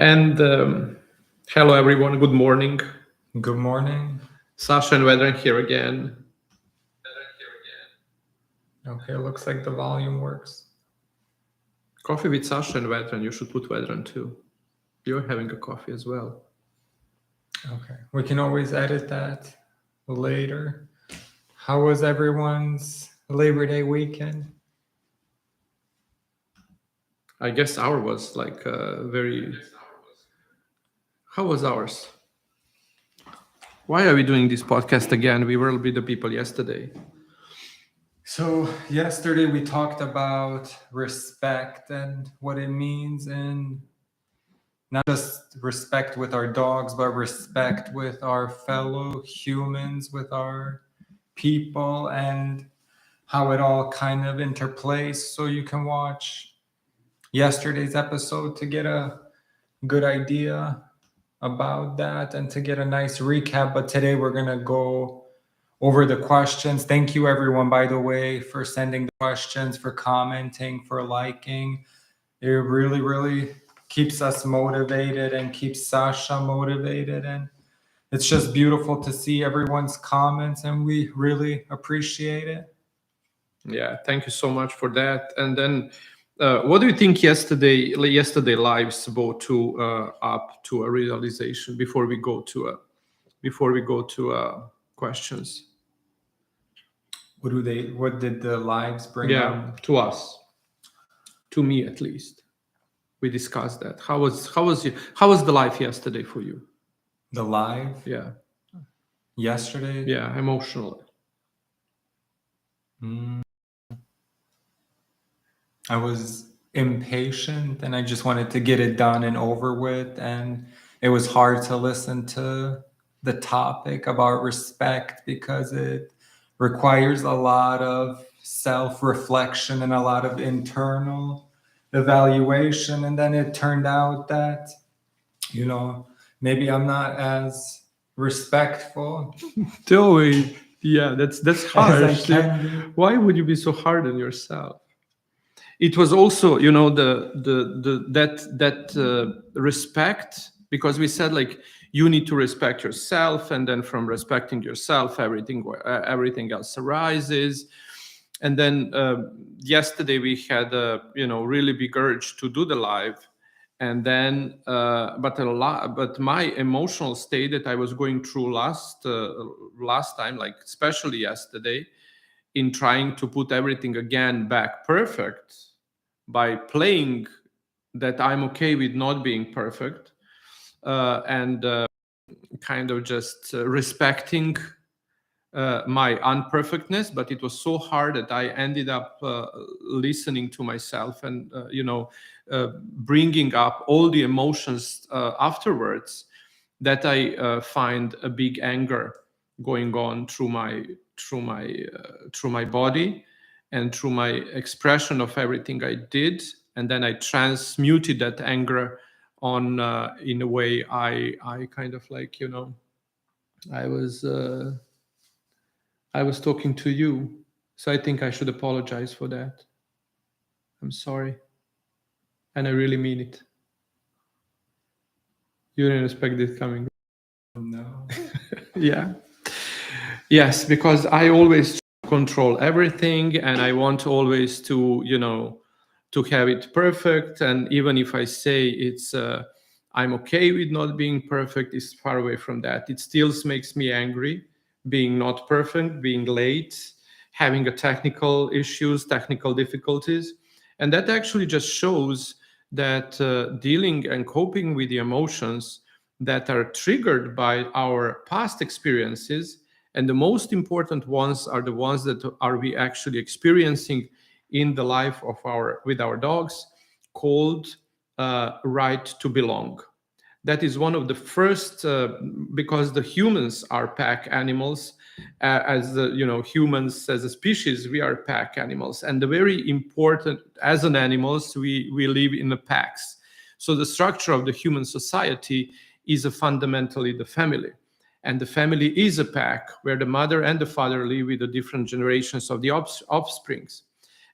And hello, everyone. Good morning. Good morning. Sasha and Vedran here again. Okay, looks like the volume works. Coffee with Sasha and Vedran. You should put Vedran too. You're having a coffee as well. Okay, we can always edit that later. How was everyone's Labor Day weekend? I guess ours was like very. How was ours? Why are we doing this podcast again? We were with the people yesterday. So, yesterday we talked about respect and what it means, and not just respect with our dogs, but respect with our fellow humans, with our people, and how it all kind of interplays. So, you can watch yesterday's episode to get a good idea about that and to get a nice recap. But today we're going to go over the questions. Thank you, everyone, by the way, for sending the questions, for commenting, for liking. It really, really keeps us motivated and keeps Sasha motivated. And it's just beautiful to see everyone's comments, and we really appreciate it. Yeah, thank you so much for that. And then, what do you think yesterday lives brought to up to a realization before we go to questions? What did the lives bring Yeah, up? to us, to me at least. We discussed that. How was the life yesterday for you? The live Yeah, yesterday? yeah, emotionally. I was impatient and I just wanted to get it done and over with. And it was hard to listen to the topic about respect because it requires a lot of self-reflection and a lot of internal evaluation. And then it turned out that, maybe I'm not as respectful Totally. Yeah, that's as I harsh. can be. Why would you be so hard on yourself? It was also, that respect, because we said like you need to respect yourself, and then from respecting yourself, everything else arises. And then yesterday we had a really big urge to do the live, and then but my emotional state that I was going through last time, like especially yesterday, in trying to put everything again back perfect by playing that I'm okay with not being perfect, and kind of just respecting my unperfectness. But it was so hard that I ended up listening to myself and bringing up all the emotions afterwards, that I find a big anger going on through my body and through my expression of everything I did. And then I transmuted that anger on in a way I kind of like I was talking to you. So I think I should apologize for that. I'm sorry. And I really mean it. You didn't expect this coming. No. Yeah. Yes, because I always control everything, and I want always to, to have it perfect. And even if I say it's, I'm okay with not being perfect, it's far away from that. It still makes me angry, being not perfect, being late, having a technical issues, technical difficulties. And that actually just shows that dealing and coping with the emotions that are triggered by our past experiences, and the most important ones are the ones that are we actually experiencing in the life of with our dogs, called right to belong. That is one of the first, because the humans are pack animals. As the humans as a species, we are pack animals, and the very important, as an animals, we live in the packs. So the structure of the human society is fundamentally the family. And the family is a pack where the mother and the father live with the different generations of the offsprings.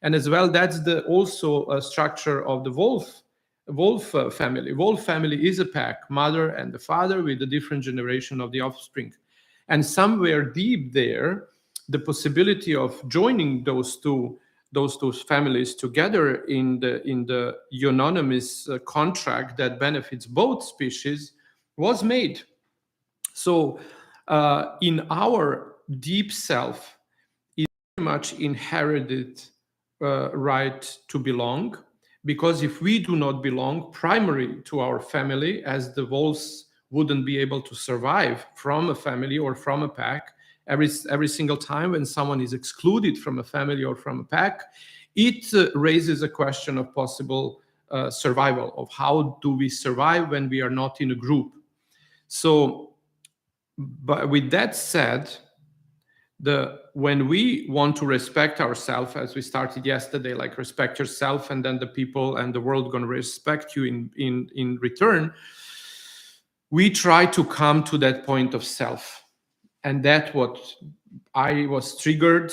And as well, that's also a structure of the wolf wolf family. Wolf family is a pack, mother and the father with a different generation of the offspring. And somewhere deep there, the possibility of joining those two families together in the unanimous contract that benefits both species was made. So in our deep self is very much inherited right to belong, because if we do not belong primary to our family, as the wolves wouldn't be able to survive from a family or from a pack, every single time when someone is excluded from a family or from a pack, it raises a question of possible survival, of how do we survive when we are not in a group. So but with that said, when we want to respect ourselves, as we started yesterday, like respect yourself, and then the people and the world going to respect you in return, we try to come to that point of self. And that what I was triggered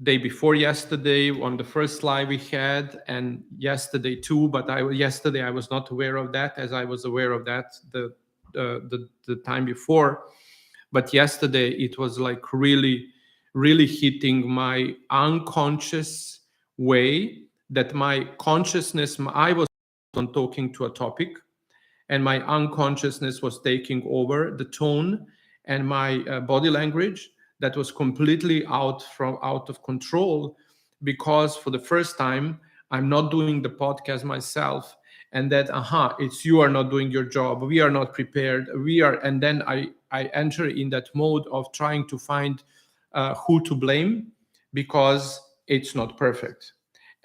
day before yesterday on the first live we had, and yesterday too, but yesterday I was not aware of that, as I was aware of that the time before. But yesterday it was like really hitting my unconscious way, that my consciousness, I was on talking to a topic, and my unconsciousness was taking over the tone and my body language, that was completely out of control, because for the first time I'm not doing the podcast myself, and that it's you are not doing your job, we are not prepared, and then I enter in that mode of trying to find who to blame, because it's not perfect.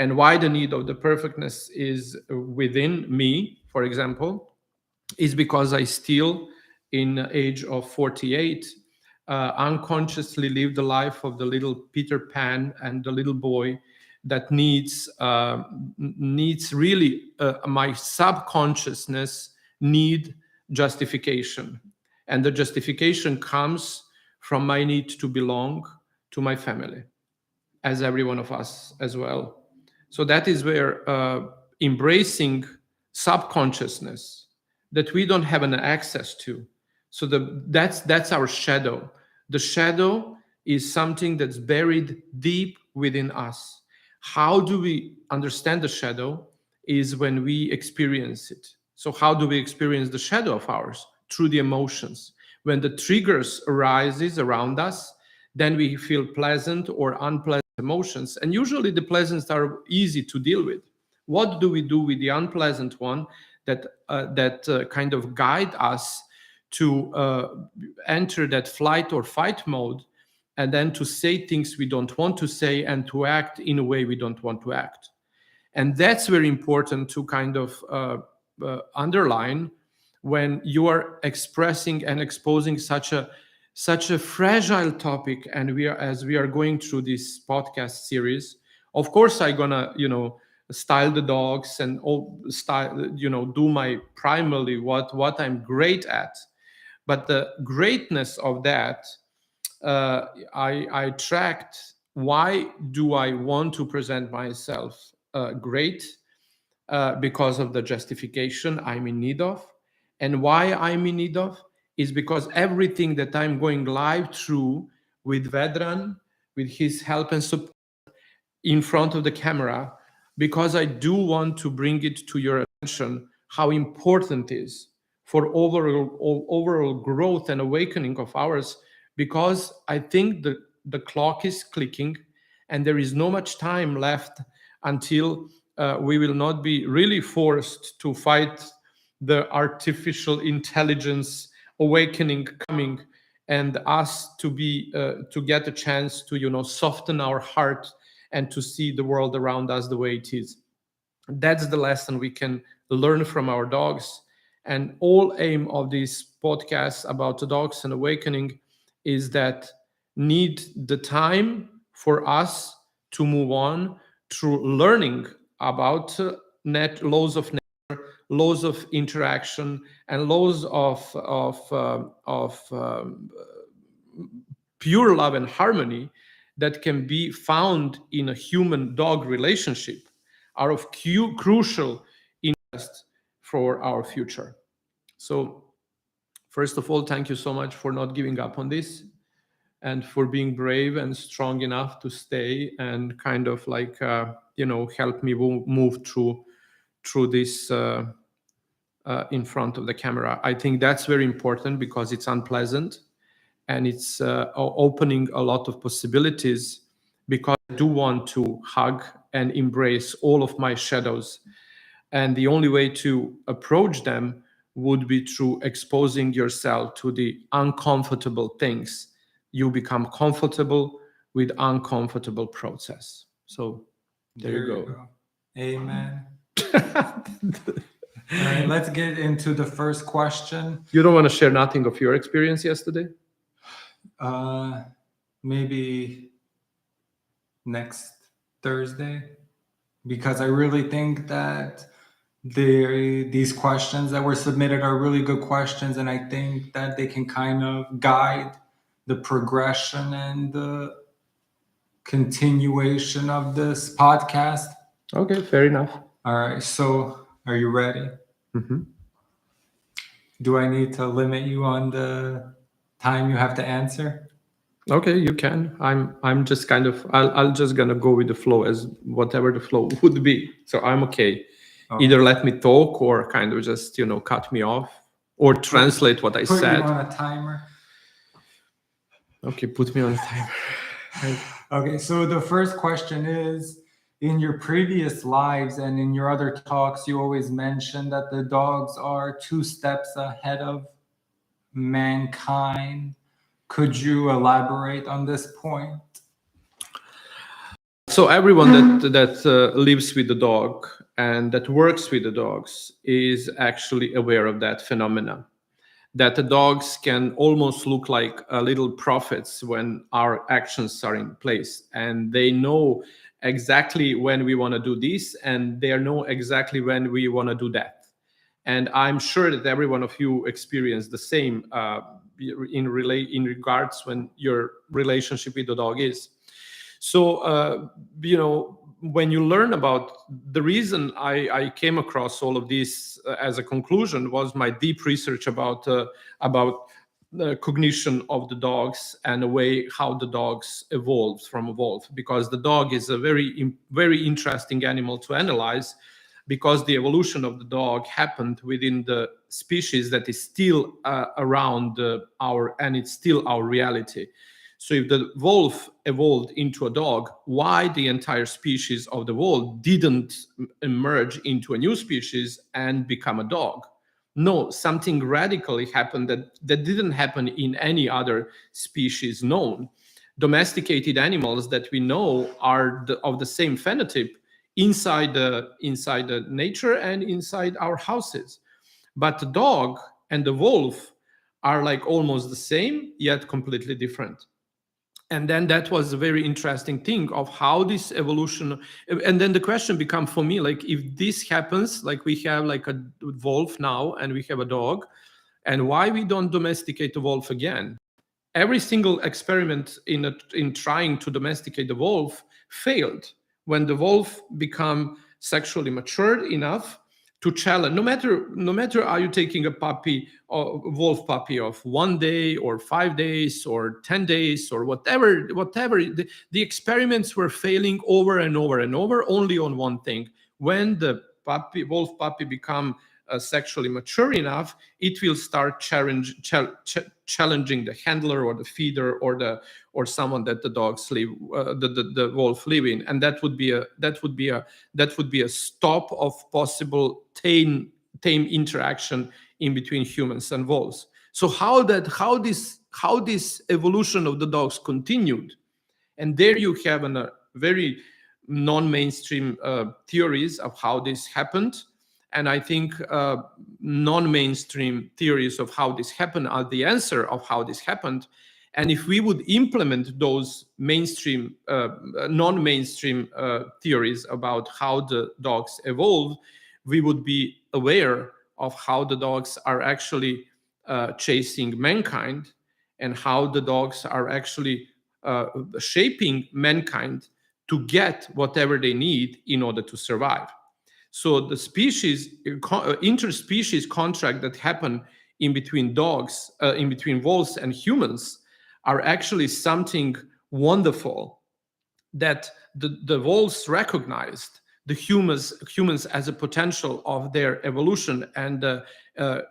And why the need of the perfectness is within me, for example, is because I still, in the age of 48, unconsciously live the life of the little Peter Pan and the little boy that needs really my subconsciousness need justification. And the justification comes from my need to belong to my family, as every one of us as well. So that is where embracing subconsciousness that we don't have an access to. So that's our shadow. The shadow is something that's buried deep within us. How do we understand the shadow? Is when we experience it. So how do we experience the shadow of ours? Through the emotions. When the triggers arises around us, then we feel pleasant or unpleasant emotions. And usually the pleasant are easy to deal with. What do we do with the unpleasant one that kind of guide us to enter that flight or fight mode, and then to say things we don't want to say, and to act in a way we don't want to act? And that's very important to kind of underline when you are expressing and exposing such a fragile topic. And as we are going through this podcast series, of course I'm gonna style the dogs and all style, do my primarily what I'm great at. But the greatness of that, I tracked, why do I want to present myself great? Because of the justification I'm in need of. And why I'm in need of is because everything that I'm going live through with Vedran, with his help and support in front of the camera, because I do want to bring it to your attention how important it is for overall growth and awakening of ours, because I think the clock is clicking and there is no much time left until we will not be really forced to fight the artificial intelligence awakening coming, and us to get a chance to soften our heart and to see the world around us the way it is. That's the lesson we can learn from our dogs. And all aim of these podcasts about the dogs and awakening is that need the time for us to move on through learning about laws of nature, laws of interaction, and laws of pure love and harmony that can be found in a human dog relationship, are of crucial interest for our future. So first of all, thank you so much for not giving up on this and for being brave and strong enough to stay and kind of like help me move through this in front of the camera. I think that's very important because it's unpleasant and it's opening a lot of possibilities, because I do want to hug and embrace all of my shadows. And the only way to approach them would be through exposing yourself to the uncomfortable things. You become comfortable with uncomfortable process. So there you go. Amen. All right, let's get into the first question. You don't want to share nothing of your experience yesterday? Maybe next Thursday, because I really think that these questions that were submitted are really good questions, and I think that they can kind of guide the progression and the continuation of this podcast. Okay, fair enough. All right, so are you ready? Mm-hmm. Do I need to limit you on the time you have to answer? Okay, you can. I'm just kind of I'll just gonna go with the flow as whatever the flow would be. So I'm okay. Either let me talk or kind of just cut me off or translate what I said. Put you on a timer. Okay, put me on a timer. Right. Okay, so the first question is, in your previous lives and in your other talks, you always mention that the dogs are 2 steps ahead of mankind. Could you elaborate on this point? So everyone that lives with the dog and that works with the dogs is actually aware of that phenomena. That the dogs can almost look like little prophets when our actions are in place, and they know exactly when we want to do this, and they know exactly when we want to do that. And I'm sure that every one of you experienced the same in regards when your relationship with the dog is. So, when you learn about the reason I came across all of this as a conclusion was my deep research about the cognition of the dogs and the way how the dogs evolved, because the dog is a very interesting animal to analyze, because the evolution of the dog happened within the species that is still around and it's still our reality. So if the wolf evolved into a dog, why the entire species of the wolf didn't emerge into a new species and become a dog? No, something radically happened that didn't happen in any other species known. Domesticated animals that we know are of the same phenotype inside the nature and inside our houses. But the dog and the wolf are like almost the same, yet completely different. And then that was a very interesting thing of how this evolution, and then the question become for me, like, if this happens, like we have like a wolf now and we have a dog, and why we don't domesticate the wolf again? Every single experiment in trying to domesticate the wolf failed. When the wolf become sexually matured enough to challenge, no matter are you taking a puppy or wolf puppy of 1 day or 5 days or 10 days or whatever, the experiments were failing over and over and over, only on one thing: when the wolf puppy become sexually mature enough, it will start challenging the handler or the feeder or someone that the dogs live, the wolf live in, and that would be a stop of possible tame interaction in between humans and wolves. So how this evolution of the dogs continued, and there you have a very non-mainstream theories of how this happened. And I think non-mainstream theories of how this happened are the answer of how this happened. And if we would implement those mainstream, non-mainstream theories about how the dogs evolved, we would be aware of how the dogs are actually chasing mankind, and how the dogs are actually shaping mankind to get whatever they need in order to survive. So the interspecies contract that happen in between dogs, in between wolves and humans, are actually something wonderful, that the wolves recognized the humans as a potential of their evolution and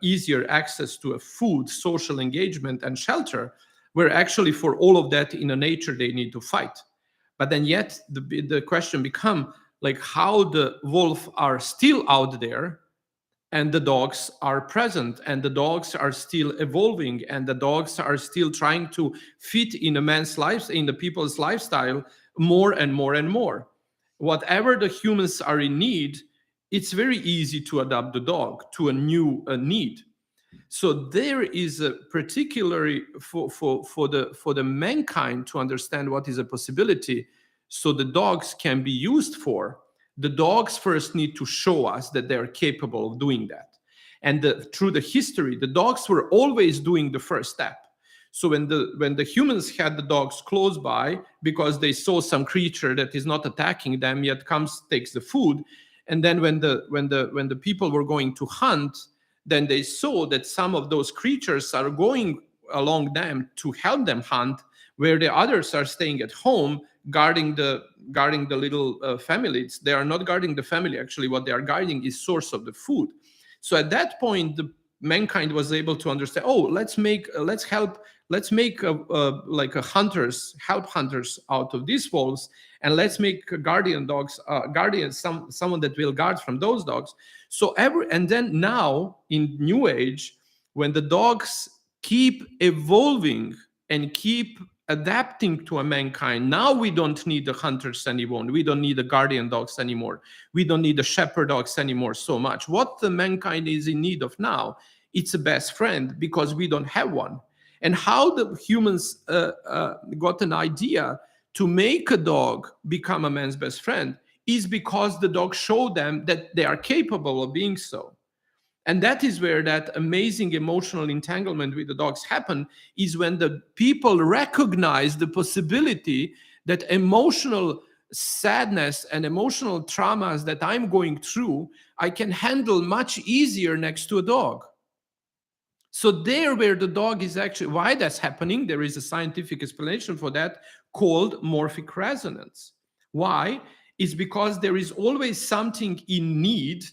easier access to a food, social engagement, and shelter, where actually for all of that in a nature they need to fight. But then yet the question become like how the wolf are still out there and the dogs are present, and the dogs are still evolving, and the dogs are still trying to fit in a man's life, in the people's lifestyle, more and more and more. Whatever the humans are in need, it's very easy to adapt the dog to a new need. So there is a particularly for the mankind to understand what is a possibility, so the dogs can be used for. The dogs first need to show us that they are capable of doing that. And through the history, the dogs were always doing the first step. So when the humans had the dogs close by because they saw some creature that is not attacking them yet comes, takes the food, and then when the people were going to hunt, then they saw that some of those creatures are going along them to help them hunt, where the others are staying at home guarding the little families. They are not guarding the family. Actually, what they are guarding is source of the food. So at that point, the mankind was able to understand, oh, let's make like a hunters, help hunters out of these wolves, and let's make guardian dogs, someone that will guard from those dogs. So and then now in New Age, when the dogs keep evolving and keep adapting to a mankind, now we don't need the hunters anymore. We don't need the guardian dogs anymore. We don't need the shepherd dogs anymore so much. What the mankind is in need of now, it's a best friend, because we don't have one. And how the humans got an idea to make a dog become a man's best friend is because the dog showed them that they are capable of being so. And that is where that amazing emotional entanglement with the dogs happen, is when the people recognize the possibility that emotional sadness and emotional traumas that I'm going through, I can handle much easier next to a dog. So there where the dog is actually, why that's happening, there is a scientific explanation for that called morphic resonance. Why? It's because there is always something in need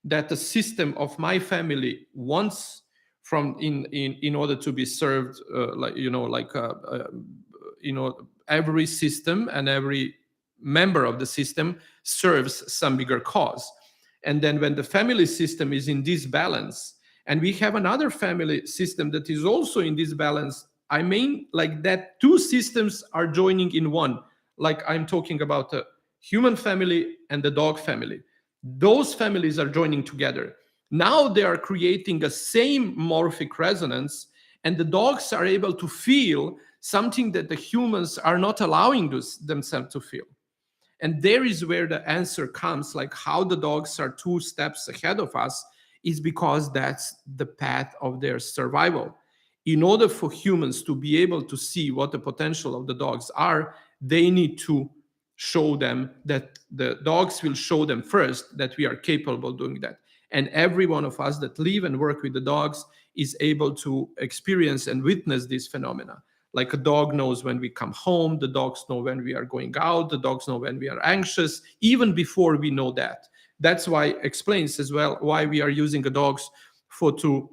that the system of my family wants from in order to be served, every system and every member of the system serves some bigger cause. And then when the family system is in this balance, and we have another family system that is also in this balance, I mean, like that two systems are joining in one. Like I'm talking about a human family and the dog family. Those families are joining together. Now they are creating a same morphic resonance, and the dogs are able to feel something that the humans are not allowing themselves to feel. And there is where the answer comes, like how the dogs are 2 steps ahead of us, is because that's the path of their survival. In order for humans to be able to see what the potential of the dogs are, they need to show them that the dogs will show them first that we are capable of doing that. And every one of us that live and work with the dogs is able to experience and witness this phenomena. Like a dog knows when we come home, the dogs know when we are going out, the dogs know when we are anxious, even before we know that. That's why explains as well why we are using the dogs to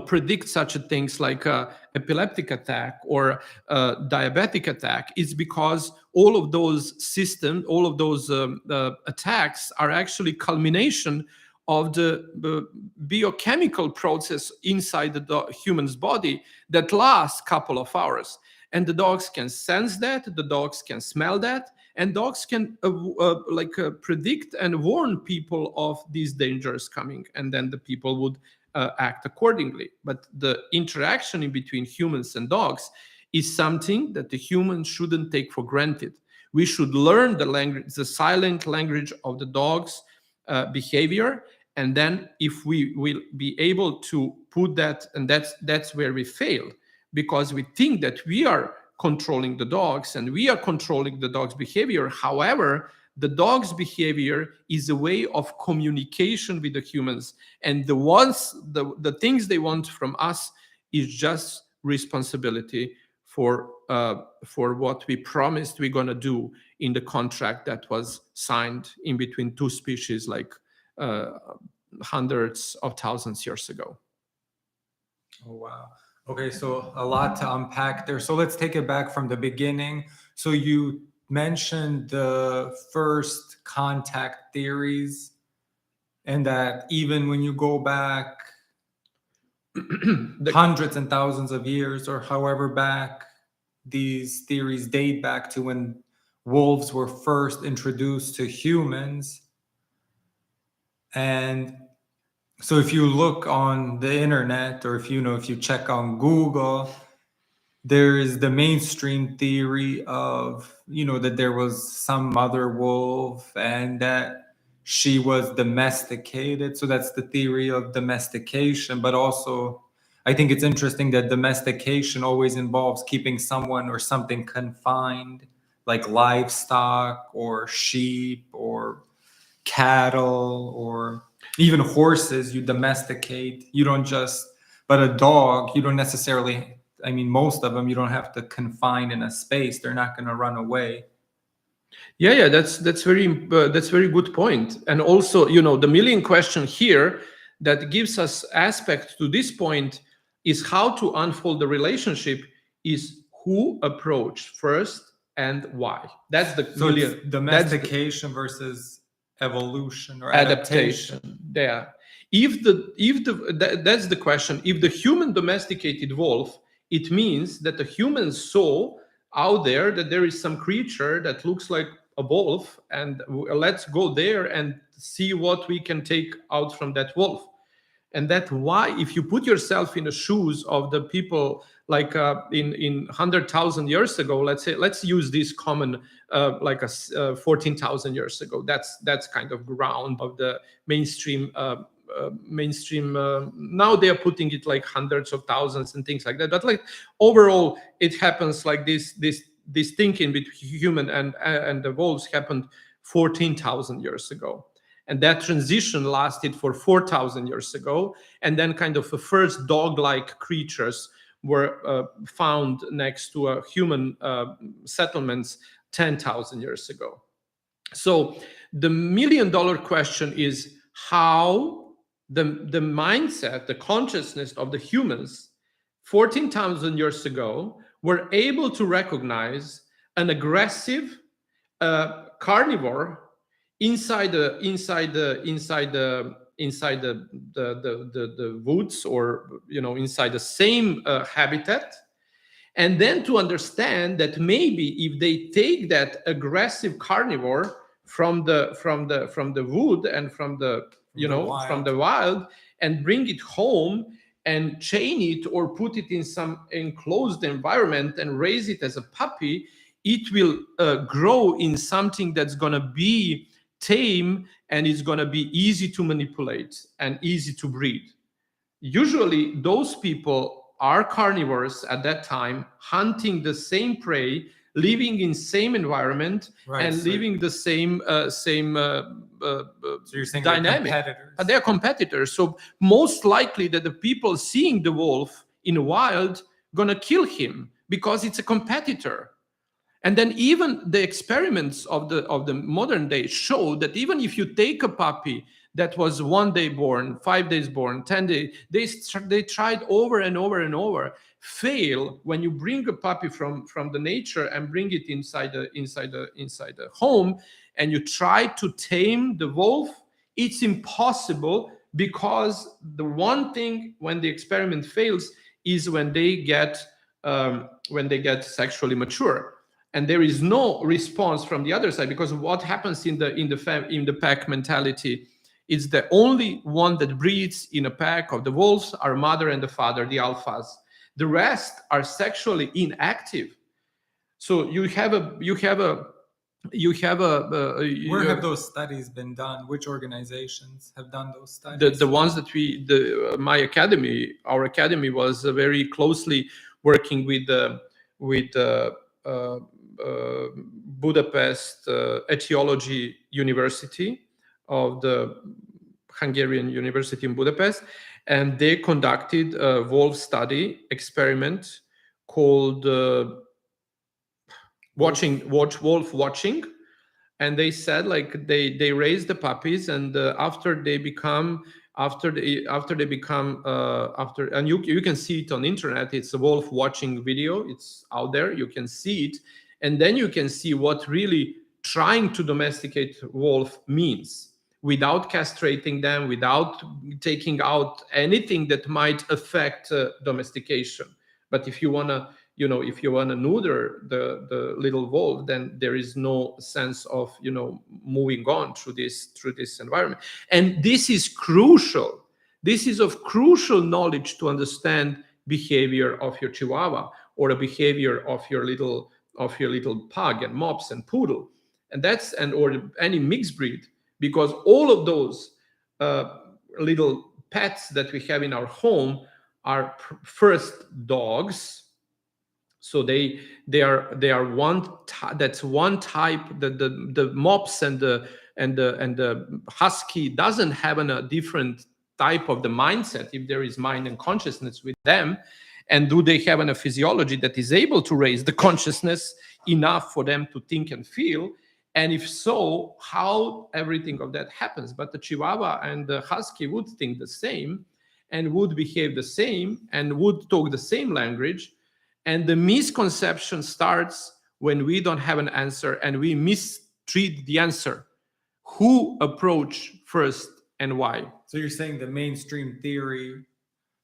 predict such things like epileptic attack or diabetic attack. Is because all of those systems, all of those attacks are actually culmination of the biochemical process inside the human's body that lasts a couple of hours. And the dogs can sense that, the dogs can smell that, and dogs can predict and warn people of these dangers coming, and then the people would act accordingly. But the interaction in between humans and dogs is something that the humans shouldn't take for granted. We should learn the language, the silent language of the dog's behavior, and then if we will be able to put that, and that's where we fail, because we think that we are controlling the dogs and we are controlling the dog's behavior. However, the dog's behavior is a way of communication with the humans, and the things they want from us is just responsibility for what we promised we're going to do in the contract that was signed in between two species, like hundreds of thousands years ago. Oh, wow. Okay, so a lot to unpack there. So let's take it back from the beginning. So you mentioned the first contact theories, and that even when you go back hundreds and thousands of years, or however back, these theories date back to when wolves were first introduced to humans. And so if you look on the internet, or if you check on Google, there is the mainstream theory of, that there was some mother wolf and that she was domesticated. So that's the theory of domestication. But also, I think it's interesting that domestication always involves keeping someone or something confined, like livestock or sheep or cattle or even horses. You domesticate. You don't just, but a dog, you don't necessarily, most of them, you don't have to confine in a space. They're not going to run away. Yeah, that's very good point. And also, the million question here that gives us aspect to this point is how to unfold the relationship is who approached first and why. That's the So million. it's domestication versus evolution or adaptation. Yeah. That's the question. If the human domesticated wolf, it means that the humans saw out there that there is some creature that looks like a wolf, and let's go there and see what we can take out from that wolf. And that why, if you put yourself in the shoes of the people, like in 100,000 years ago, let's use this common, 14,000 years ago. That's kind of ground of the mainstream. Now they are putting it like hundreds of thousands and things like that. But like overall, it happens like this thinking between human and the wolves happened 14,000 years ago. And that transition lasted for 4,000 years ago. And then kind of the first dog-like creatures were found next to human settlements 10,000 years ago. So the $1 million question is how the mindset, the consciousness of the humans 14,000 years ago were able to recognize an aggressive carnivore inside the woods, or inside the same habitat, and then to understand that maybe if they take that aggressive carnivore from the wood and from the wild and bring it home and chain it or put it in some enclosed environment and raise it as a puppy, it will grow in something that's going to be tame, and it's going to be easy to manipulate and easy to breed. Usually those people are carnivores at that time, hunting the same prey, living in same environment, right, and living the same so you're saying dynamic. They're competitors. So most likely that the people seeing the wolf in the wild gonna kill him because it's a competitor. And then even the experiments of the modern day show that even if you take a puppy that was 1 day born, 5 days born, 10 days, they tried over and over and over, fail when you bring a puppy from the nature and bring it inside the home, and you try to tame the wolf. It's impossible, because the one thing when the experiment fails is when they get sexually mature. And there is no response from the other side, because what happens in the pack mentality is the only one that breeds in a pack of the wolves are mother and the father, the alphas. The rest are sexually inactive. So you have a. Where have those studies been done? Which organizations have done those studies? The ones that our academy was very closely working with Budapest Etiology University of the Hungarian University in Budapest, and they conducted a wolf study experiment called wolf watching. And they said, like, they raise the puppies, and after they become after they become after, and you can see it on internet, it's a wolf watching video, it's out there, you can see it, and then you can see what really trying to domesticate wolf means, without castrating them, without taking out anything that might affect domestication. But if you want to, if you want to neuter the little wolf, then there is no sense of, moving on through this environment. And this is crucial. This is of crucial knowledge to understand behavior of your Chihuahua, or the behavior of your little pug and mops and poodle, or any mixed breed, because all of those little pets that we have in our home are first dogs. So they are that's one type. The mops and the husky doesn't have a different type of the mindset, if there is mind and consciousness with them. And do they have a physiology that is able to raise the consciousness enough for them to think and feel? And if so, how everything of that happens? But the Chihuahua and the husky would think the same, and would behave the same, and would talk the same language. And the misconception starts when we don't have an answer and we mistreat the answer. Who approach first and why? So you're saying the mainstream theory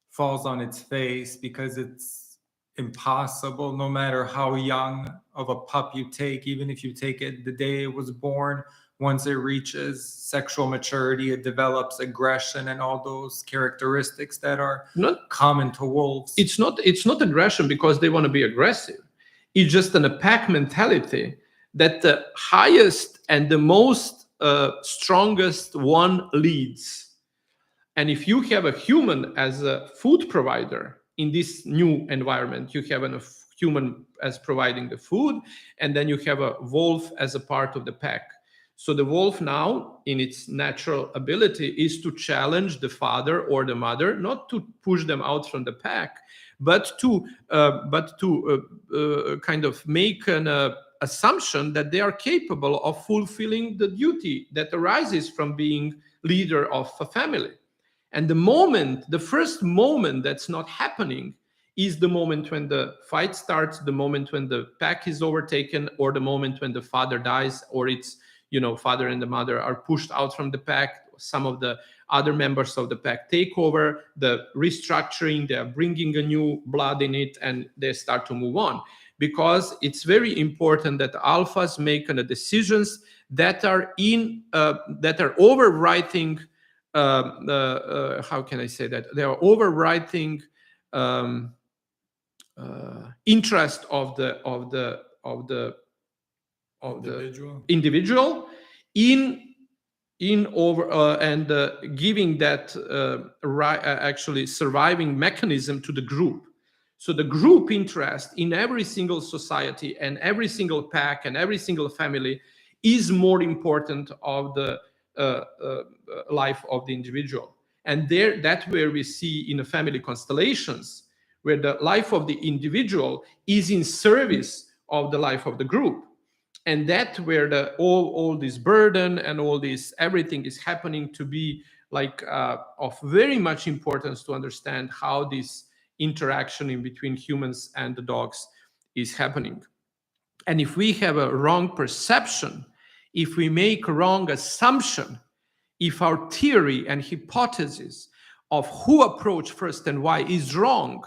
falls on its face because it's impossible, no matter how young of a pup you take, even if you take it the day it was born, once it reaches sexual maturity, it develops aggression and all those characteristics that are not common to wolves. It's not aggression because they want to be aggressive. It's just a pack mentality that the highest and the most strongest one leads. And if you have a human as a food provider in this new environment, you have a human as providing the food, and then you have a wolf as a part of the pack. So the wolf now, in its natural ability, is to challenge the father or the mother, not to push them out from the pack, but to kind of make an assumption that they are capable of fulfilling the duty that arises from being leader of a family. And the first moment that's not happening is the moment when the fight starts, the moment when the pack is overtaken, or the moment when the father dies, or it's, father and the mother are pushed out from the pack. Some of the other members of the pack take over the restructuring, they're bringing a new blood in it, and they start to move on. Because it's very important that alphas make decisions that are overwriting, how can I say that? They are overwriting interest of the individual in over and giving that actually surviving mechanism to the group. So the group interest in every single society and every single pack and every single family is more important of the life of the individual. And that's where we see in the family constellations, where the life of the individual is in service of the life of the group. And that's where all this burden and all this everything is happening to be like of very much importance to understand how this interaction in between humans and the dogs is happening. And if we have a wrong perception, if we make a wrong assumption, if our theory and hypothesis of who approach first and why is wrong,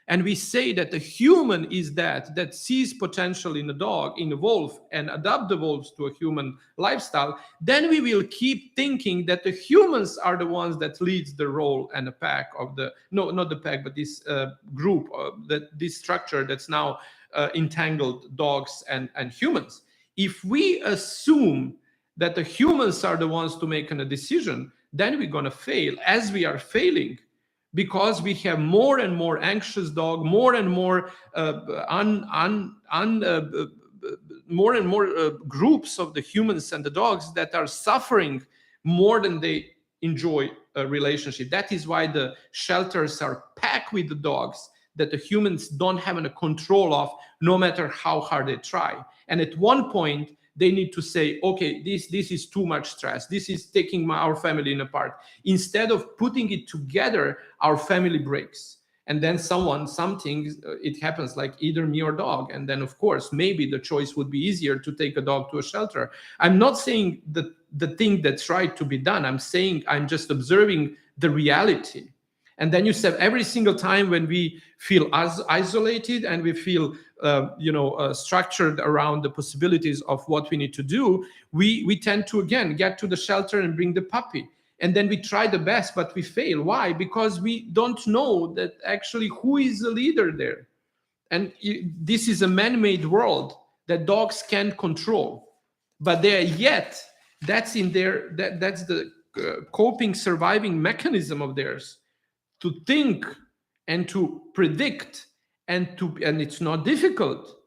and we say that the human is that sees potential in a dog, in a wolf, and adapt the wolves to a human lifestyle, then we will keep thinking that the humans are the ones that leads the role and the pack of the, no, not the pack, but this group, this structure that's now entangled dogs and humans. If we assume that the humans are the ones to make a decision, then we're going to fail, as we are failing, because we have more and more anxious dog, more and more more and more groups of the humans and the dogs that are suffering more than they enjoy a relationship. That is why the shelters are packed with the dogs that the humans don't have any control of, no matter how hard they try. And at one point, they need to say, okay, this is too much stress. This is taking our family apart. Instead of putting it together, our family breaks. And then something, it happens like either me or dog. And then, of course, maybe the choice would be easier to take a dog to a shelter. I'm not saying the thing that's right to be done. I'm saying I'm just observing the reality. And then you said every single time when we feel isolated and we feel structured around the possibilities of what we need to do, we tend to again get to the shelter and bring the puppy. And then we try the best, but we fail. Why? Because we don't know that actually who is the leader there. And this is a man-made world that dogs can't control. But that's in there. That's the coping, surviving mechanism of theirs, to think and to predict, and it's not difficult,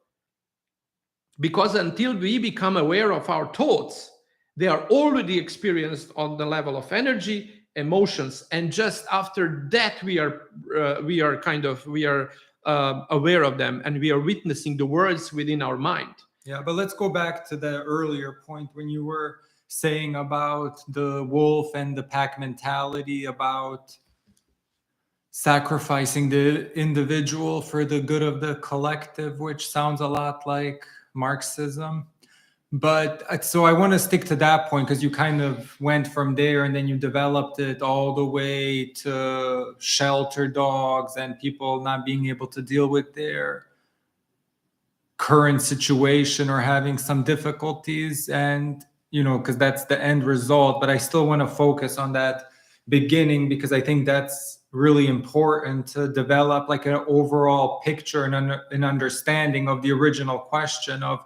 because until we become aware of our thoughts, they are already experienced on the level of energy, emotions, and just after that we are aware of them, and we are witnessing the words within our mind. Yeah, but let's go back to the earlier point when you were saying about the wolf and the pack mentality, about sacrificing the individual for the good of the collective, which sounds a lot like Marxism. But so I want to stick to that point, because you kind of went from there and then you developed it all the way to shelter dogs and people not being able to deal with their current situation or having some difficulties, and because that's the end result. But I still want to focus on that beginning, because I think that's really important to develop like an overall picture and an understanding of the original question of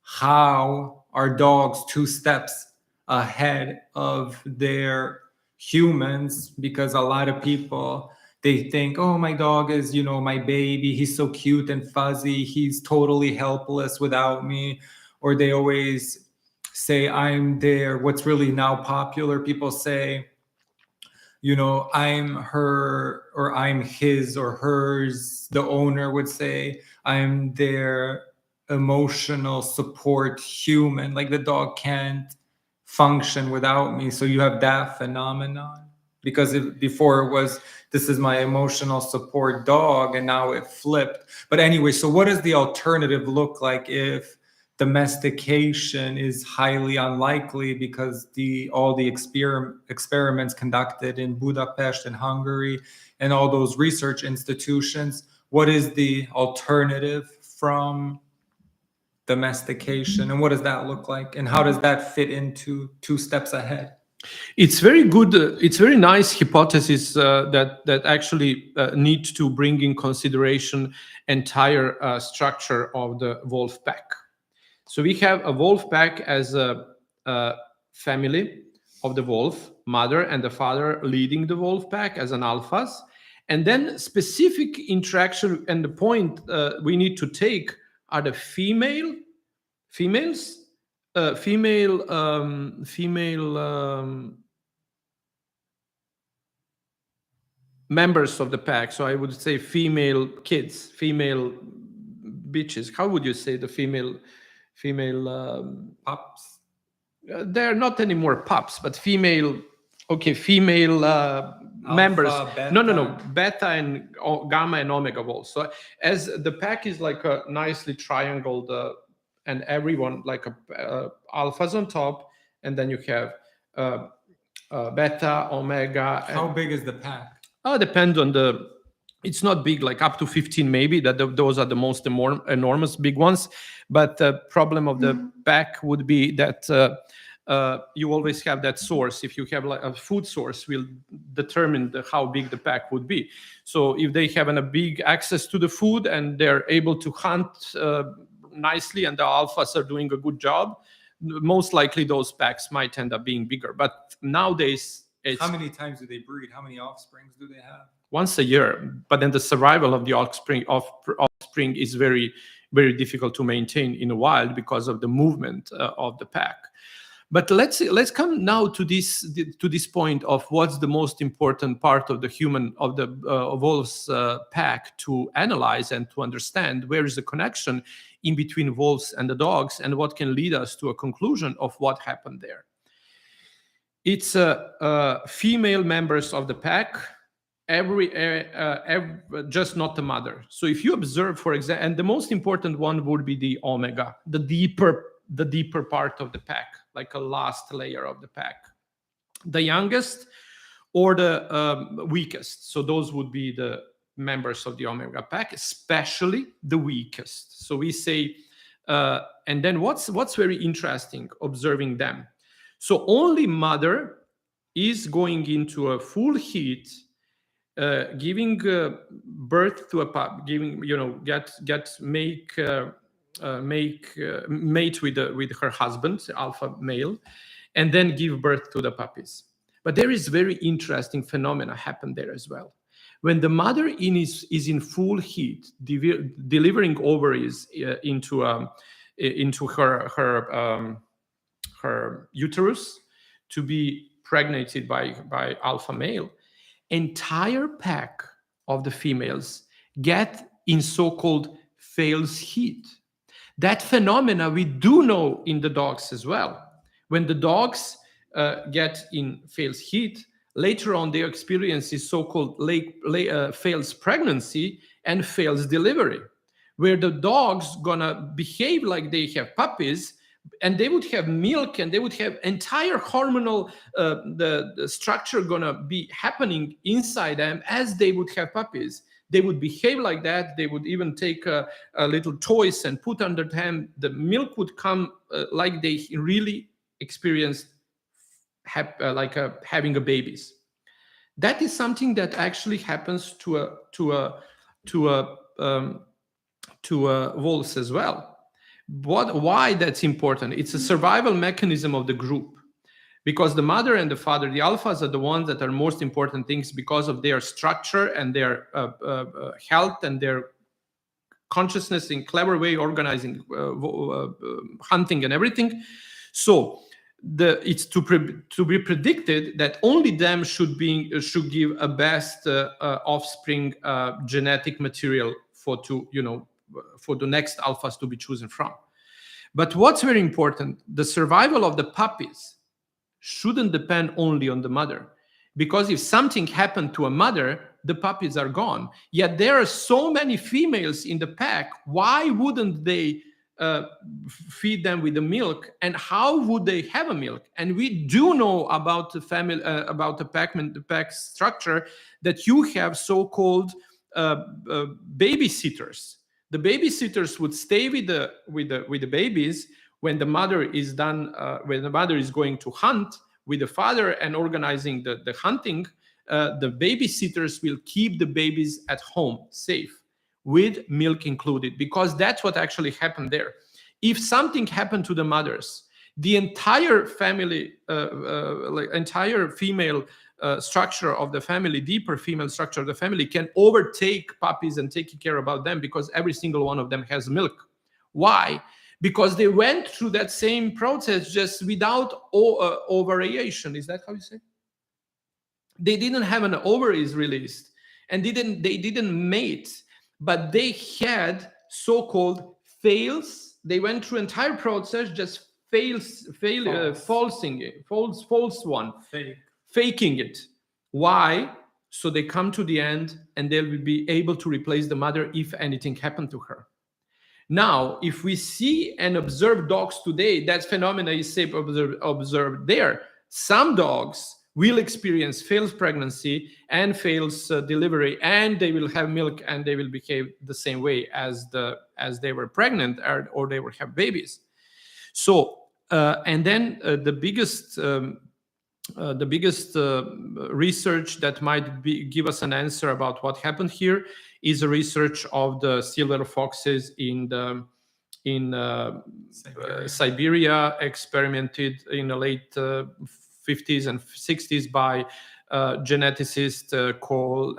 how are dogs 2 steps ahead of their humans. Because a lot of people, they think, oh, my dog is, my baby, he's so cute and fuzzy, he's totally helpless without me. Or they always say, I'm there. What's really now popular, people say, I'm her, or I'm his or hers. The owner would say, I'm their emotional support human. Like the dog can't function without me. So you have that phenomenon. Because before it was, this is my emotional support dog, and now it flipped. But anyway, so what does the alternative look like if domestication is highly unlikely, because all the experiments conducted in Budapest and Hungary and all those research institutions? What is the alternative from domestication, and what does that look like, and how does that fit into 2 steps ahead? It's very good. It's very nice hypothesis that actually need to bring in consideration entire structure of the wolf pack. So we have a wolf pack as a family of the wolf, mother and the father leading the wolf pack as an alphas, and then specific interaction. And the point we need to take are the female members of the pack. So I would say female kids, female bitches. How would you say the female Pups? They're not anymore pups, but female members. Beta. No, beta and gamma and omega wolves. So as the pack is like a nicely triangled, and everyone like alphas on top, and then you have beta, omega. How big is the pack? Depends on it's not big, like up to 15 maybe, those are the most enormous big ones. But the problem of the pack would be that you always have that source. If you have like a food source, will determine how big the pack would be. So if they have a big access to the food and they're able to hunt nicely, and the alphas are doing a good job, most likely those packs might end up being bigger. But nowadays, how many times do they breed? How many offsprings do they have? Once a year. But then the survival of the offspring is very, very difficult to maintain in the wild because of the movement of the pack. But let's come now to this point of what's the most important part of the wolves pack to analyze and to understand. Where is the connection in between wolves and the dogs, and what can lead us to a conclusion of what happened there? It's female members of the pack, just not the mother. So if you observe, for example, and the most important one would be the omega, the deeper part of the pack, like a last layer of the pack, the youngest or the weakest. So those would be the members of the omega pack, especially the weakest. So we say, and then what's very interesting observing them. So only mother is going into a full heat, giving birth to a pup, mate with her husband, alpha male, and then give birth to the puppies. But there is very interesting phenomena happen there as well. When the mother is in full heat, delivering ovaries into her uterus to be pregnated by alpha male, entire pack of the females get in so-called phase heat. That phenomena we do know in the dogs as well. When the dogs get in phase heat, later on they experience this so-called phase pregnancy and phase delivery, where the dog's gonna behave like they have puppies, and they would have milk, and they would have entire hormonal the structure gonna be happening inside them as they would have puppies. They would behave like that. They would even take a little toys and put under them. The milk would come like they really experienced having a babies. That is something that actually happens to wolves as well. Why that's important? It's a survival mechanism of the group, because the mother and the father, the alphas, are the ones that are most important things because of their structure and their health and their consciousness in clever way organizing hunting and everything. So it's to be predicted that only them should give a best offspring genetic material for the next alphas to be chosen from. But what's very important, the survival of the puppies shouldn't depend only on the mother, because if something happened to a mother, the puppies are gone. Yet there are so many females in the pack. Why wouldn't they feed them with the milk, and how would they have a milk? And we do know about the family, about the pack structure, that you have so-called babysitters. The babysitters would stay with the babies when the mother is done, when the mother is going to hunt with the father and organizing the hunting. The babysitters will keep the babies at home safe, with milk included, because that's what actually happened there. If something happened to the mothers, the entire family, entire female structure of the family, deeper female structure of the family, can overtake puppies and take care about them, because every single one of them has milk. Why? Because they went through that same process just without ovariation. Is that how you say? They didn't have an ovaries released, and they didn't mate, but they had so-called fails. They went through entire process, just faking it. Why? So they come to the end, and they will be able to replace the mother if anything happened to her. Now, if we see and observe dogs today, that phenomena is observed there. Some dogs will experience failed pregnancy and failed delivery, and they will have milk, and they will behave the same way as they were pregnant, or they will have babies. So, and then the biggest research that might give us an answer about what happened here is a research of the silver foxes in Siberia, experimented in the late 50s and 60s by geneticist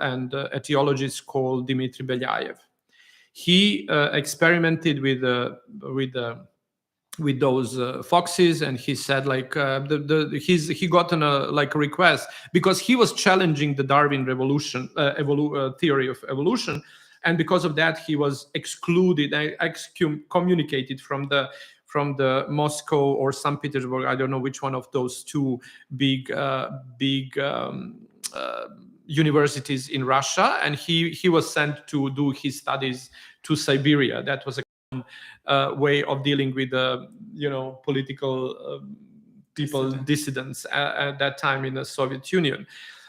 and etiologist called Dmitry Belyaev. he experimented with those foxes, and he said like he got a request because he was challenging the Darwin revolution theory of evolution, and because of that he was excluded, excommunicated from the Moscow or St. Petersburg, I don't know which one of those two big universities in Russia, and he was sent to do his studies to Siberia. That was a way of dealing with political people, dissidents at that time in the Soviet Union.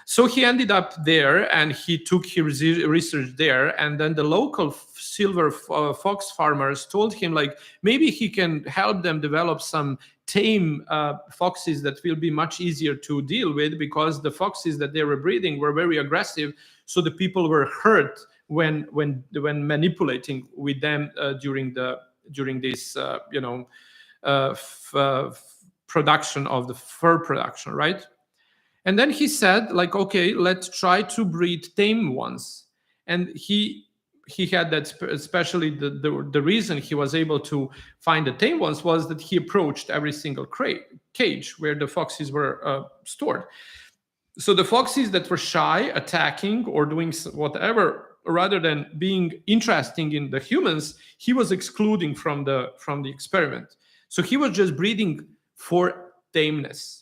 So he ended up there, and he took his research there, and then the local silver fox farmers told him like maybe he can help them develop some tame foxes that will be much easier to deal with, because the foxes that they were breeding were very aggressive, so the people were hurt when manipulating with them during this production of the fur production, right? And then he said like, okay, let's try to breed tame ones. And he had that, especially the reason he was able to find the tame ones was that he approached every single cage where the foxes were stored. So the foxes that were shy, attacking or doing whatever, rather than being interesting in the humans, he was excluding from the experiment. So he was just breeding for tameness.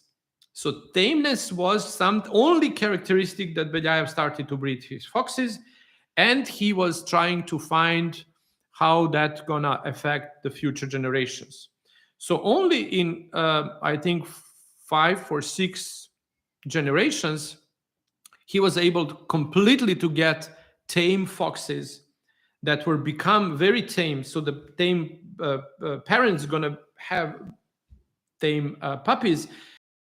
So tameness was some only characteristic that Belyaev started to breed his foxes, and he was trying to find how that's gonna affect the future generations. So only in I think 5 or 6 generations, he was able to completely to get tame foxes that were become very tame. So the tame parents gonna have tame puppies,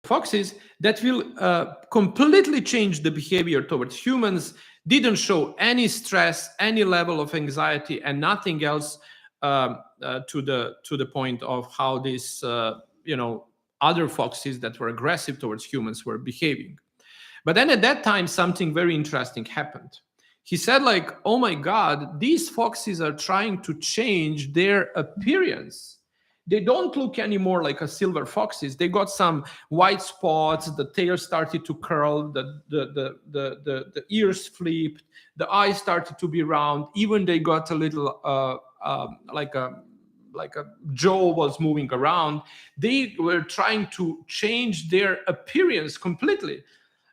foxes that will completely change the behavior towards humans, didn't show any stress, any level of anxiety, and nothing else to the point of how these other foxes that were aggressive towards humans were behaving. But then at that time, something very interesting happened. He said like, oh my God, these foxes are trying to change their appearance. They don't look anymore like a silver foxes. They got some white spots. The tail started to curl. The ears flipped. The eyes started to be round. Even they got a little like a jaw was moving around. They were trying to change their appearance completely.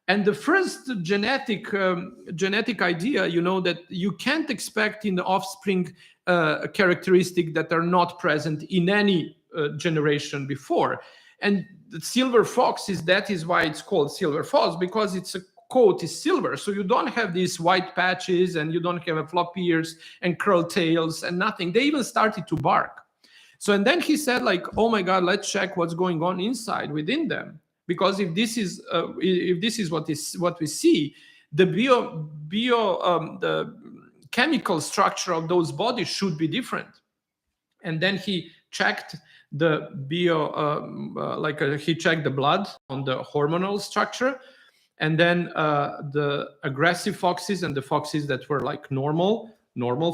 And the first genetic idea, that you can't expect in the offspring a characteristic that are not present in any generation before. And the silver foxes, that is why it's called silver fox, because its coat is silver. So you don't have these white patches, and you don't have a floppy ears and curled tails and nothing. They even started to bark. So, and then he said like, oh my God, let's check what's going on inside within them. Because if this is what we see, the the chemical structure of those bodies should be different. And then he checked the he checked the blood on the hormonal structure, and then the aggressive foxes and the foxes that were like normal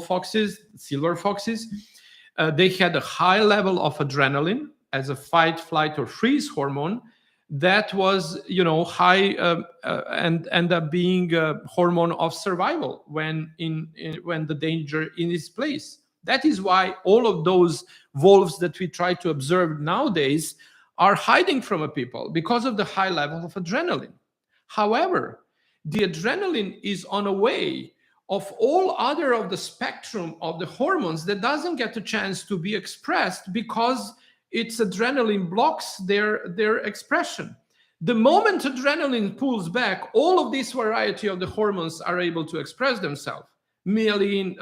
foxes, silver foxes, they had a high level of adrenaline as a fight, flight, or freeze hormone. That was, high and end up being a hormone of survival when the danger is placed. That is why all of those wolves that we try to observe nowadays are hiding from a people, because of the high level of adrenaline. However, the adrenaline is on a way of all other of the spectrum of the hormones that doesn't get a chance to be expressed, because its adrenaline blocks their expression. The moment adrenaline pulls back, all of this variety of the hormones are able to express themselves. Melanin,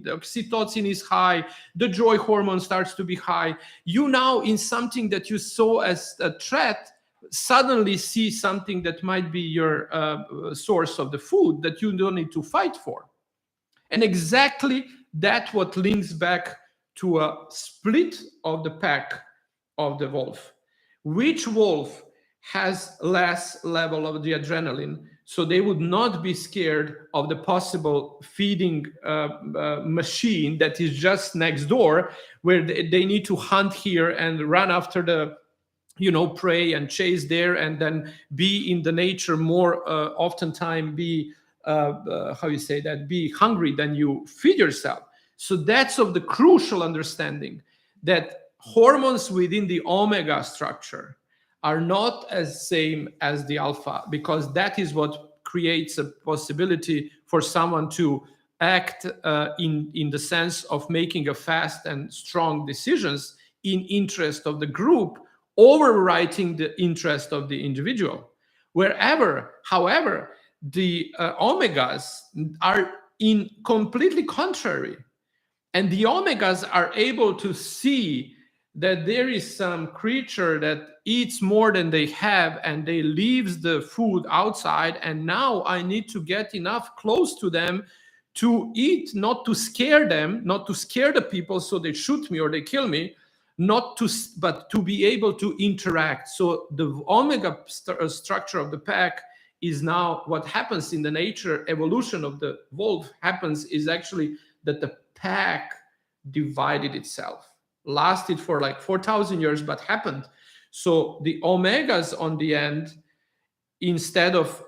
oxytocin is high, the joy hormone starts to be high. You now, in something that you saw as a threat, suddenly see something that might be your source of the food that you don't need to fight for. And exactly that's what links back to a split of the pack of the wolf. Which wolf has less level of the adrenaline So they would not be scared of the possible feeding machine that is just next door, where they need to hunt here and run after the prey and chase there, and then be in the nature more oftentimes be how you say that, be hungry than you feed yourself. So that's of the crucial understanding that hormones within the omega structure are not as same as the alpha, because that is what creates a possibility for someone to act in the sense of making a fast and strong decisions in interest of the group, overwriting the interest of the individual. However, the omegas are in completely contrary, and the omegas are able to see that there is some creature that eats more than they have, and they leaves the food outside, and now I need to get enough close to them to eat, not to scare them, not to scare the people so they shoot me or they kill me, but to be able to interact. So the omega structure of the pack is now what happens in the nature evolution of the wolf happens is actually that the pack divided itself, lasted for like 4,000 years, but happened. So the omegas on the end, instead of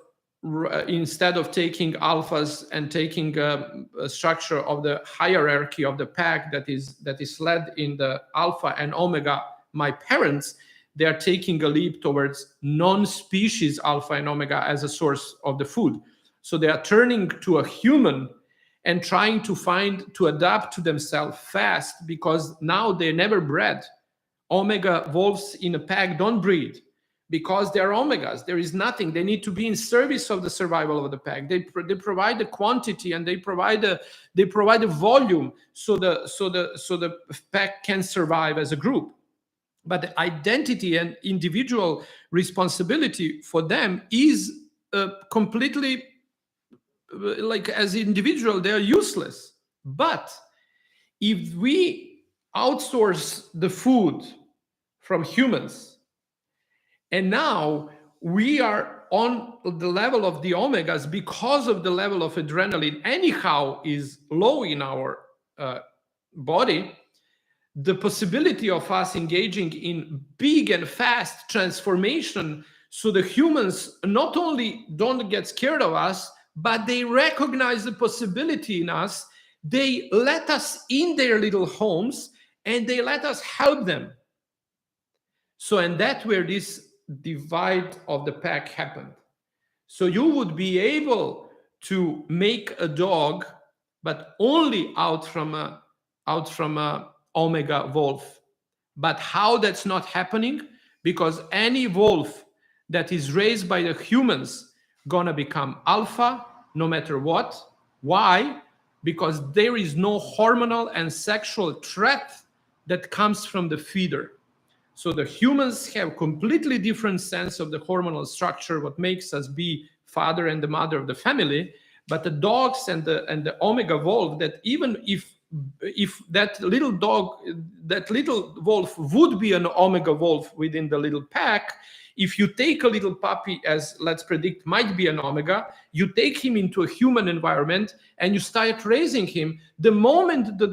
taking alphas and taking a structure of the hierarchy of the pack that is led in the alpha and omega, my parents, they are taking a leap towards non-species alpha and omega as a source of the food. So they are turning to a human and trying to adapt to themselves fast, because now they never bred. Omega wolves in a pack don't breed because they're omegas. There is nothing. They need to be in service of the survival of the pack. They provide the quantity, and they provide the volume so the pack can survive as a group. But the identity and individual responsibility for them is completely, like, as individual, they are useless. But if we outsource the food from humans, and now we are on the level of the omegas, because of the level of adrenaline anyhow is low in our body, the possibility of us engaging in big and fast transformation, so the humans not only don't get scared of us, but they recognize the possibility in us. They let us in their little homes, and they let us help them. So, and that's where this divide of the pack happened. So you would be able to make a dog, but only out from a omega wolf. But how that's not happening? Because any wolf that is raised by the humans gonna become alpha no matter what. Why? Because there is no hormonal and sexual threat that comes from the feeder. So the humans have completely different sense of the hormonal structure, what makes us be father and the mother of the family. But the dogs and the omega wolf, that even if that little wolf would be an omega wolf within the little pack, if you take a little puppy, as let's predict might be an omega, you take him into a human environment and you start raising him. The moment the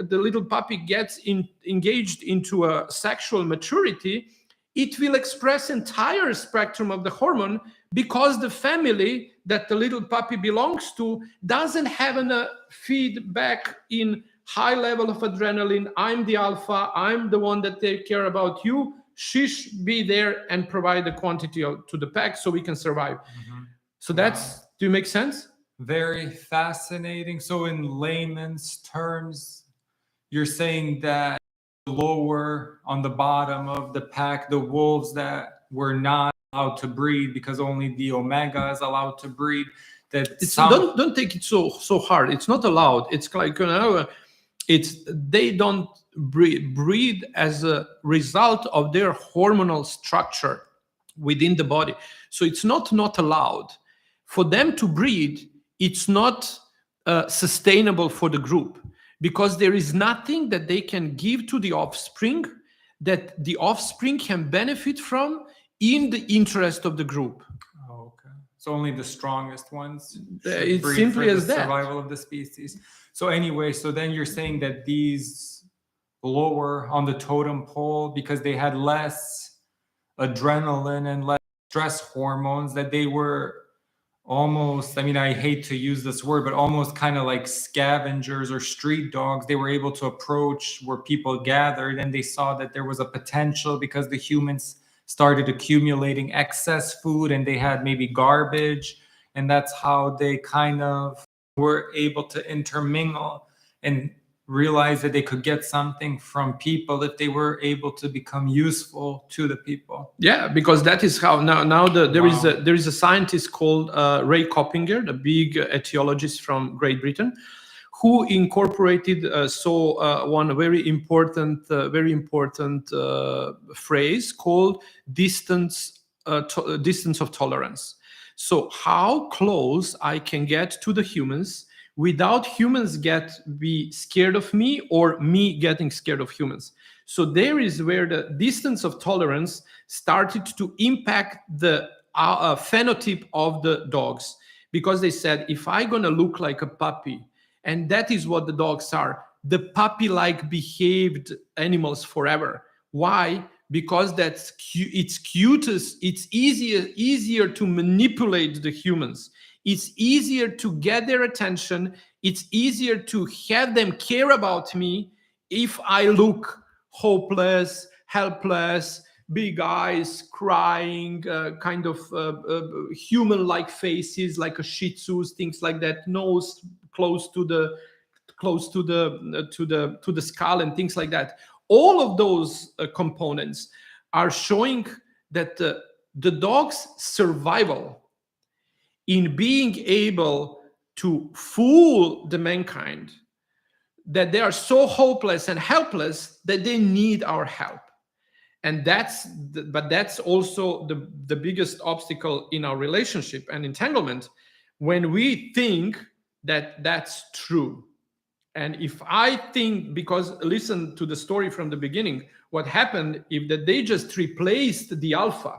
little puppy gets engaged into a sexual maturity, it will express entire spectrum of the hormone, because the family that the little puppy belongs to doesn't have a feedback in high level of adrenaline. I'm the alpha, I'm the one that take care about you. Shish, be there and provide the quantity to the pack so we can survive. Mm-hmm. So that's, do you make sense? Very fascinating. So in layman's terms, you're saying that lower on the bottom of the pack, the wolves that were not allowed to breed because only the omega is allowed to breed, that don't take it so hard. It's not allowed. It's like, they don't breed as a result of their hormonal structure within the body. So it's not allowed for them to breed. It's not sustainable for the group, because there is nothing that they can give to the offspring that the offspring can benefit from in the interest of the group. Okay. So only the strongest ones should It's breed simply for the as that. survival of the species. So anyway, so then you're saying that these lower on the totem pole, because they had less adrenaline and less stress hormones, that they were almost, I mean, I hate to use this word, but almost kind of like scavengers or street dogs. They were able to approach where people gathered, and they saw that there was a potential because the humans started accumulating excess food and they had maybe garbage. And that's how they kind of were able to intermingle and realize that they could get something from people if they were able to become useful to the people. Yeah, because that is how now there Wow. is a scientist called Ray Coppinger, the big etiologist from Great Britain, who incorporated one very important phrase called distance of tolerance. So how close I can get to the humans without humans be scared of me or me getting scared of humans. So there is where the distance of tolerance started to impact the phenotype of the dogs, because they said, if I'm gonna look like a puppy, and that is what the dogs are, the puppy-like behaved animals forever. Why? Because it's cutest, it's easier to manipulate the humans. It's easier to get their attention. It's easier to have them care about me if I look hopeless, helpless, big eyes, crying, kind of human-like faces, like a Shih Tzus, things like that, nose close to the skull and things like that. All of those components are showing that the dog's survival in being able to fool the mankind, that they are so hopeless and helpless that they need our help. And that's also the biggest obstacle in our relationship and entanglement, when we think that that's true. And if I think, because listen to the story from the beginning, what happened if that they just replaced the alpha,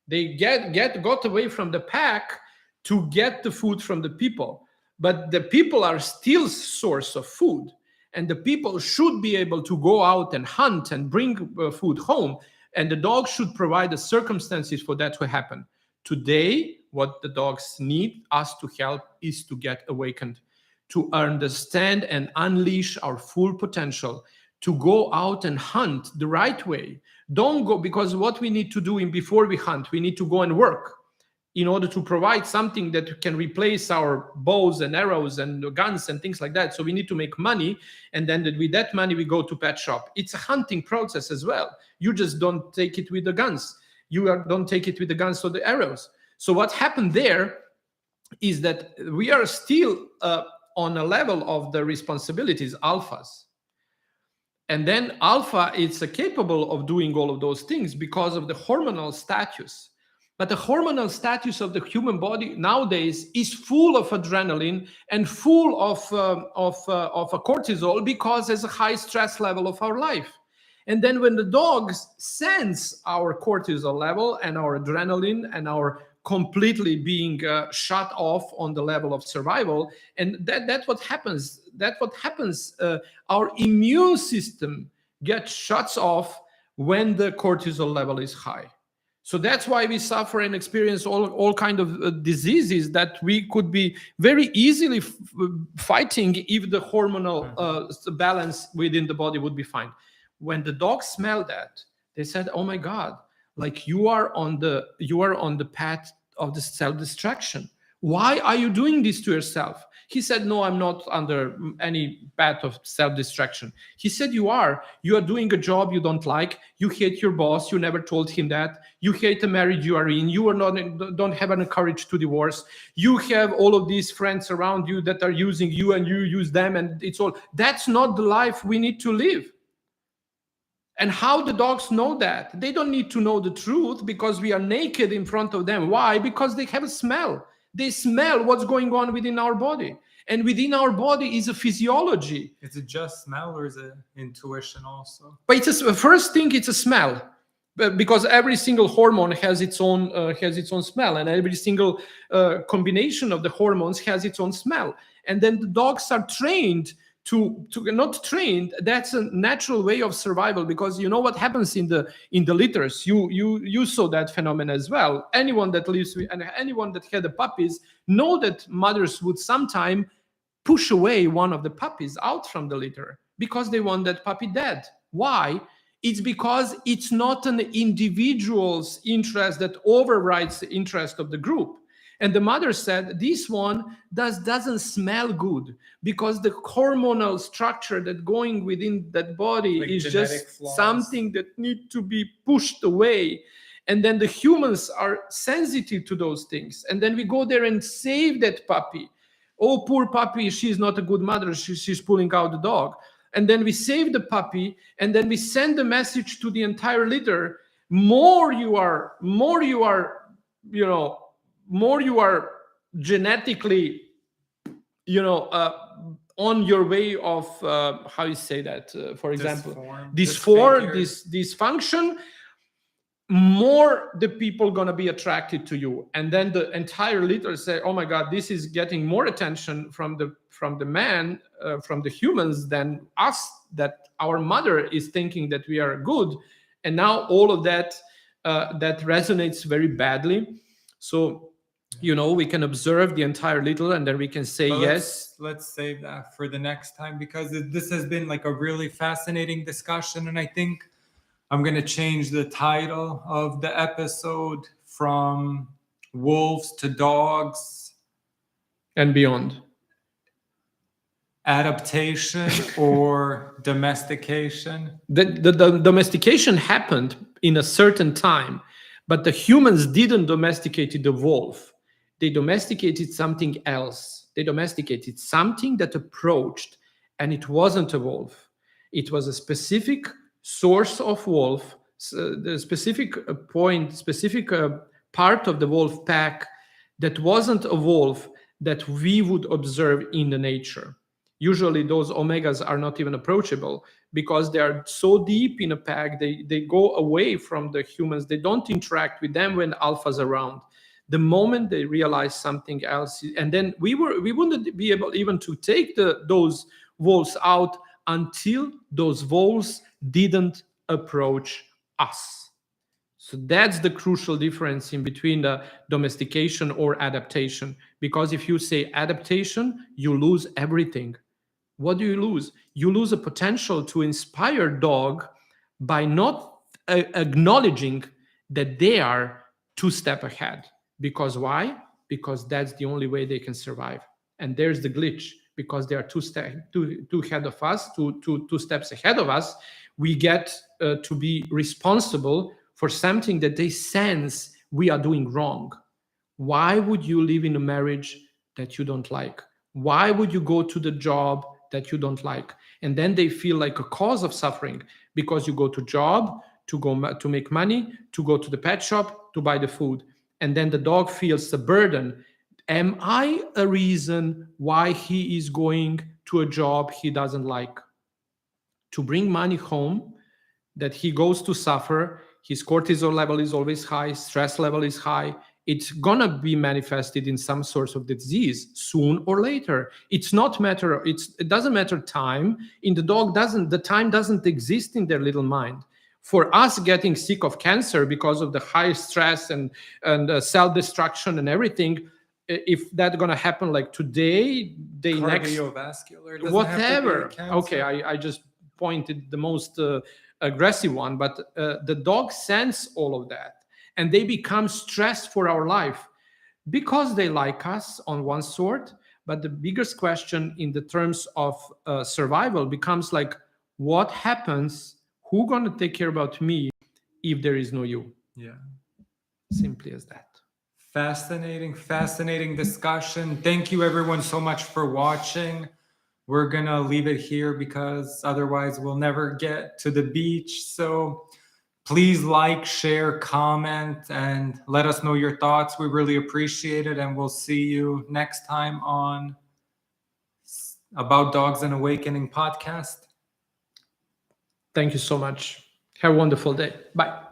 they got away from the pack to get the food from the people, but the people are still source of food, and the people should be able to go out and hunt and bring food home, and the dogs should provide the circumstances for that to happen. Today, what the dogs need us to help is to get awakened, to understand and unleash our full potential, to go out and hunt the right way. Don't go, because what we need to do before we hunt, we need to go and work in order to provide something that can replace our bows and arrows and guns and things like that. So we need to make money, and then with that money we go to pet shop. It's a hunting process as well. You just don't take it with the guns. Don't take it with the guns or the arrows. So what happened there is that we are still on a level of the responsibilities, alphas. And then alpha is capable of doing all of those things because of the hormonal status. But the hormonal status of the human body nowadays is full of adrenaline and full of cortisol, because there's a high stress level of our life. And then when the dogs sense our cortisol level and our adrenaline and our completely being shut off on the level of survival, and that's what happens. Our immune system gets shuts off when the cortisol level is high. So that's why we suffer and experience all kind of diseases that we could be very easily fighting if the hormonal balance within the body would be fine. When the dogs smell that, they said, "Oh my God, like you are on the path of the self-destruction. Why are you doing this to yourself?" He said, "No, I'm not under any path of self-destruction." He said, You are doing a job you don't like. You hate your boss. You never told him that. You hate the marriage you are in. You don't have any courage to divorce. You have all of these friends around you that are using you, and you use them, and it's all. That's not the life we need to live. And how the dogs know that? They don't need to know the truth, because we are naked in front of them. Why? Because they have a smell. They smell what's going on within our body. And within our body is a physiology. Is it just smell, or is it intuition also? But first thing, it's a smell. because every single hormone has its own smell, and every single combination of the hormones has its own smell. And then the dogs are trained to not trained, that's a natural way of survival, because you know what happens in the litters. You saw that phenomenon as well. Anyone that lives with, and anyone that had the puppies know that mothers would sometime push away one of the puppies out from the litter because they want that puppy dead. Why? It's because it's not an individual's interest that overrides the interest of the group. And the mother said, this one doesn't smell good because the hormonal structure that going within that body Like is genetic just flaws. something that need to be pushed away. And then the humans are sensitive to those things. And then we go there and save that puppy. Oh, poor puppy, she's not a good mother. She's pulling out the dog. And then we save the puppy, and then we send the message to the entire litter. More you are, you know, more you are genetically, you know, on your way of how you say that, for example, dysfunction, more the people gonna be attracted to you. And then the entire litter say, oh my god, this is getting more attention from the man, from the humans, than us, that our mother is thinking that we are good. And now all of that that resonates very badly. So, you know, we can observe the entire litter, and then we can say, yes. Let's save that for the next time, because this has been like a really fascinating discussion. And I think I'm going to change the title of the episode from wolves to dogs and beyond. Adaptation or domestication. The domestication happened in a certain time, but the humans didn't domesticate the wolf. They domesticated something else. They domesticated something that approached, and it wasn't a wolf. It was a specific source of wolf, the specific part of the wolf pack that wasn't a wolf that we would observe in the nature. Usually those omegas are not even approachable because they are so deep in a pack, they go away from the humans. They don't interact with them when alpha's around. The moment they realize something else, and then we wouldn't be able even to take those wolves out until those wolves didn't approach us. So that's the crucial difference in between the domestication or adaptation. Because if you say adaptation, you lose everything. What do you lose? You lose a potential to inspire dog by not acknowledging that they are 2 steps ahead. Because why? Because that's the only way they can survive. And there's the glitch. Because they are two ahead of us, two steps ahead of us, we get to be responsible for something that they sense we are doing wrong. Why would you live in a marriage that you don't like? Why would you go to the job that you don't like? And then they feel like a cause of suffering because you go to job to make money, to go to the pet shop, to buy the food. And then the dog feels the burden. Am I a reason why he is going to a job he doesn't like? To bring money home, that he goes to suffer, his cortisol level is always high, stress level is high. It's gonna be manifested in some sort of disease soon or later. It doesn't matter time. In the dog, the time doesn't exist in their little mind. For us getting sick of cancer because of the high stress and self-destruction and everything, if that's gonna happen like today, cardiovascular, whatever. Okay, I just pointed the most aggressive one, but the dog sense all of that, and they become stressed for our life because they like us on one sort. But the biggest question in the terms of survival becomes like, what happens? Who gonna take care about me if there is no you? Yeah. Simply as that. Fascinating discussion. Thank you everyone so much for watching. We're gonna leave it here because otherwise we'll never get to the beach. So please like, share, comment, and let us know your thoughts. We really appreciate it. And we'll see you next time on About Dogs and Awakening podcast. Thank you so much. Have a wonderful day. Bye.